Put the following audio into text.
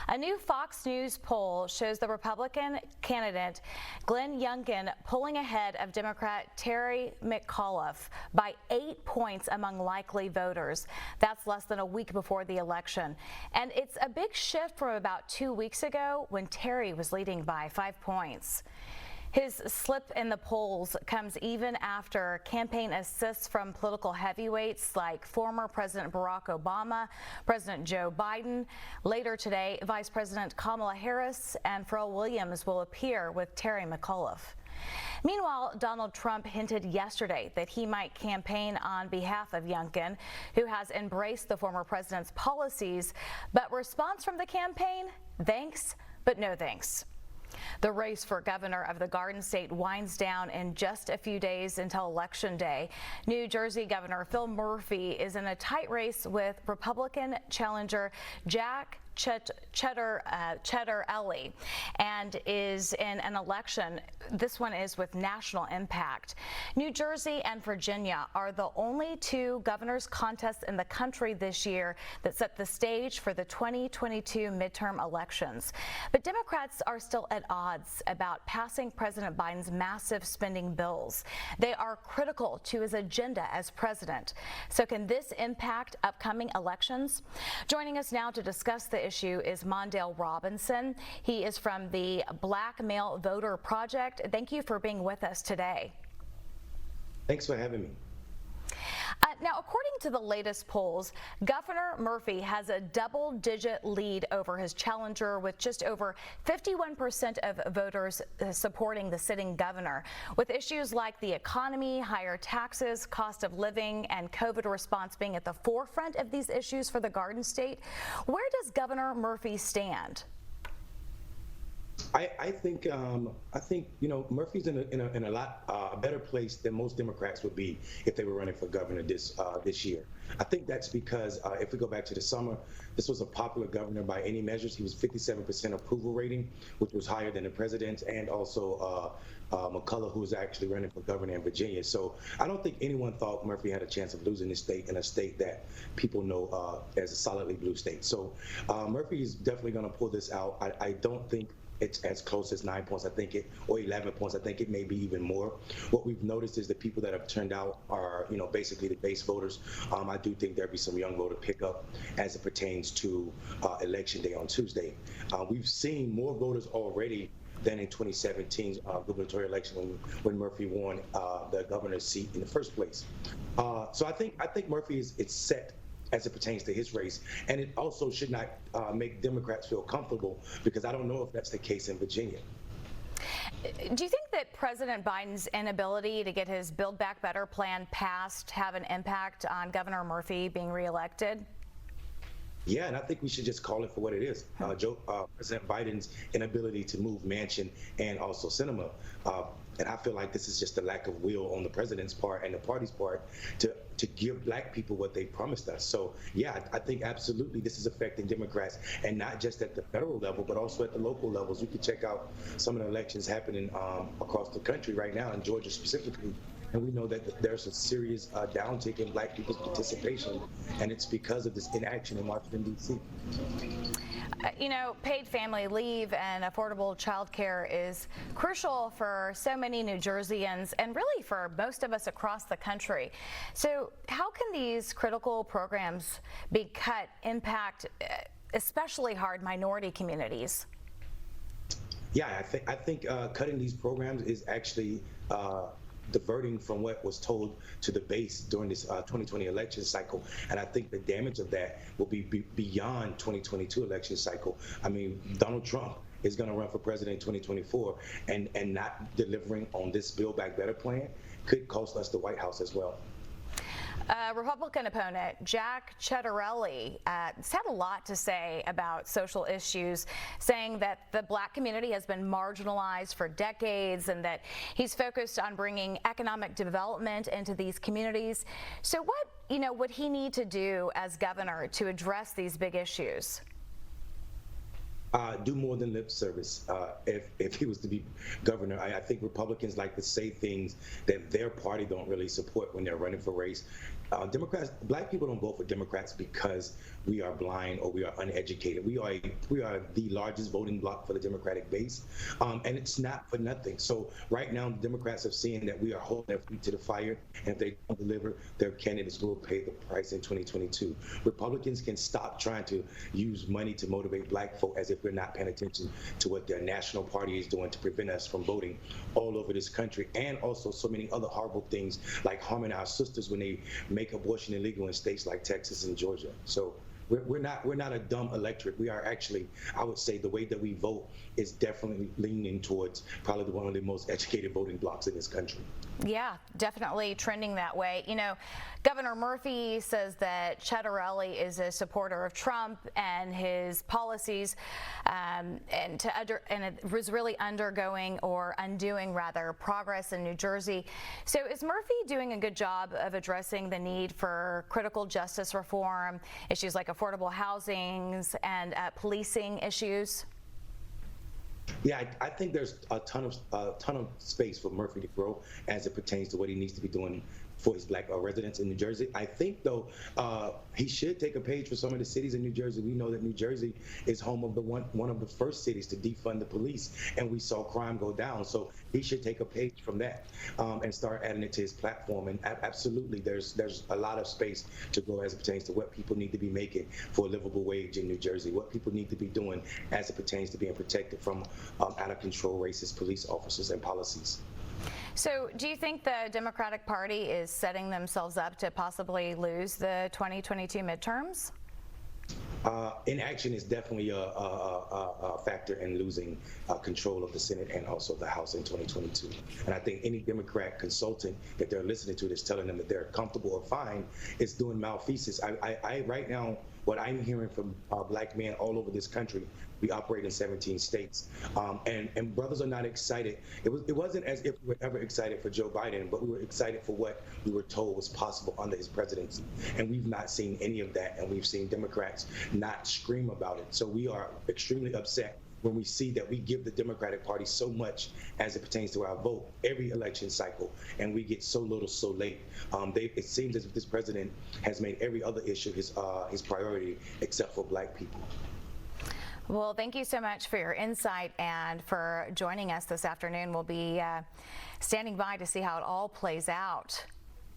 A new Fox News poll shows the Republican candidate Glenn Youngkin pulling ahead of Democrat Terry McAuliffe by 8 points among likely voters. That's less than a week before the election. And it's a big shift from about 2 weeks ago when Terry was leading by 5 points. His slip in the polls comes even after campaign assists from political heavyweights like former President Barack Obama, President Joe Biden. Later today, Vice President Kamala Harris and Pharrell Williams will appear with Terry McAuliffe. Meanwhile, Donald Trump hinted yesterday that he might campaign on behalf of Youngkin, who has embraced the former president's policies. But response from the campaign? Thanks, but no thanks. The race for governor of the Garden State winds down in just a few days until Election Day. New Jersey Governor Phil Murphy is in a tight race with Republican challenger Jack Ciattarelli and is in an election. This one is with national impact. New Jersey and Virginia are the only two governor's contests in the country this year that set the stage for the 2022 midterm elections. But Democrats are still at odds about passing President Biden's massive spending bills. They are critical to his agenda as president. So can this impact upcoming elections? Joining us now to discuss the issue is Mondale Robinson. He is from the Black Male Voter Project. Thank you for being with us today. Thanks for having me. Now, according to the latest polls, Governor Murphy has a double-digit lead over his challenger, with just over 51% of voters supporting the sitting governor. With issues like the economy, higher taxes, cost of living, and COVID response being at the forefront of these issues for the Garden State, where does Governor Murphy stand? I think you know, Murphy's in a lot better place than most Democrats would be if they were running for governor this year. I think that's because if we go back to the summer, this was a popular governor by any measures. He was 57% approval rating, which was higher than the president, and also McCullough, who was actually running for governor in Virginia. So I don't think anyone thought Murphy had a chance of losing this state, in a state that people know as a solidly blue state. So Murphy is definitely going to pull this out. I don't think it's as close as 9 points, or 11 points. I think it may be even more. What we've noticed is the people that have turned out are, you know, basically the base voters. I do think there'll be some young voter pickup as it pertains to Election Day on Tuesday. We've seen more voters already than in 2017's gubernatorial election when Murphy won the governor's seat in the first place. So I think Murphy is set as it pertains to his race, and it also should not make Democrats feel comfortable, because I don't know if that's the case in Virginia. Do you think that President Biden's inability to get his Build Back Better plan passed have an impact on Governor Murphy being reelected? Yeah, and I think we should just call it for what it is. President Biden's inability to move Manchin and also Sinema. And I feel like this is just a lack of will on the president's part and the party's part to give black people what they promised us. So yeah, I think absolutely this is affecting Democrats, and not just at the federal level, but also at the local levels. You can check out some of the elections happening across the country right now, in Georgia specifically. And we know that there's a serious downtick in black people's participation, and it's because of this inaction in Washington, D.C. You know, paid family leave and affordable child care is crucial for so many New Jerseyans, and really for most of us across the country. So how can these critical programs be cut impact especially hard minority communities? Yeah, I think cutting these programs is actually diverting from what was told to the base during this 2020 election cycle. And I think the damage of that will be beyond 2022 election cycle. I mean, Donald Trump is going to run for president in 2024, and not delivering on this Build Back Better plan could cost us the White House as well. Republican opponent Jack Ciattarelli has had a lot to say about social issues, saying that the black community has been marginalized for decades and that he's focused on bringing economic development into these communities. So what, would he need to do as governor to address these big issues? Do more than lip service. If he was to be governor, I think Republicans like to say things that their party don't really support when they're running for race. Democrats, black people don't vote for Democrats because we are blind or we are uneducated. We are the largest voting bloc for the Democratic base, and it's not for nothing. So right now, the Democrats have seen that we are holding their feet to the fire, and if they don't deliver, their candidates will pay the price in 2022. Republicans can stop trying to use money to motivate black folk as if we're not paying attention to what their national party is doing to prevent us from voting all over this country, and also so many other horrible things like harming our sisters when they make abortion illegal in states like Texas and Georgia. So we're not a dumb electorate. We are actually, I would say, the way that we vote is definitely leaning towards probably one of the most educated voting blocs in this country. Yeah, definitely trending that way. You know, Governor Murphy says that Cheddarelli is a supporter of Trump and his policies, and it was really undergoing, or undoing rather, progress in New Jersey. So is Murphy doing a good job of addressing the need for critical justice reform, issues like affordable housings and policing issues? Yeah, I think there's a ton of space for Murphy to grow as it pertains to what he needs to be doing for his black residents in New Jersey. I think, though, he should take a page for some of the cities in New Jersey. We know that New Jersey is home of one of the first cities to defund the police, and we saw crime go down. So he should take a page from that and start adding it to his platform. And absolutely, there's a lot of space to grow as it pertains to what people need to be making for a livable wage in New Jersey, what people need to be doing as it pertains to being protected from out of control racist police officers and policies. So do you think the Democratic Party is setting themselves up to possibly lose the 2022 midterms? Inaction is definitely a factor in losing control of the Senate and also the House in 2022. And I think any Democrat consultant that they're listening to that's telling them that they're comfortable or fine is doing malfeasance. I right now, what I'm hearing from black men all over this country, we operate in 17 states, and brothers are not excited. It wasn't as if we were ever excited for Joe Biden, but we were excited for what we were told was possible under his presidency. And we've not seen any of that, and we've seen Democrats not scream about it. So we are extremely upset when we see that we give the Democratic Party so much as it pertains to our vote every election cycle, and we get so little so late. It seems as if this president has made every other issue his priority except for black people. Well, thank you so much for your insight and for joining us this afternoon. We'll be standing by to see how it all plays out.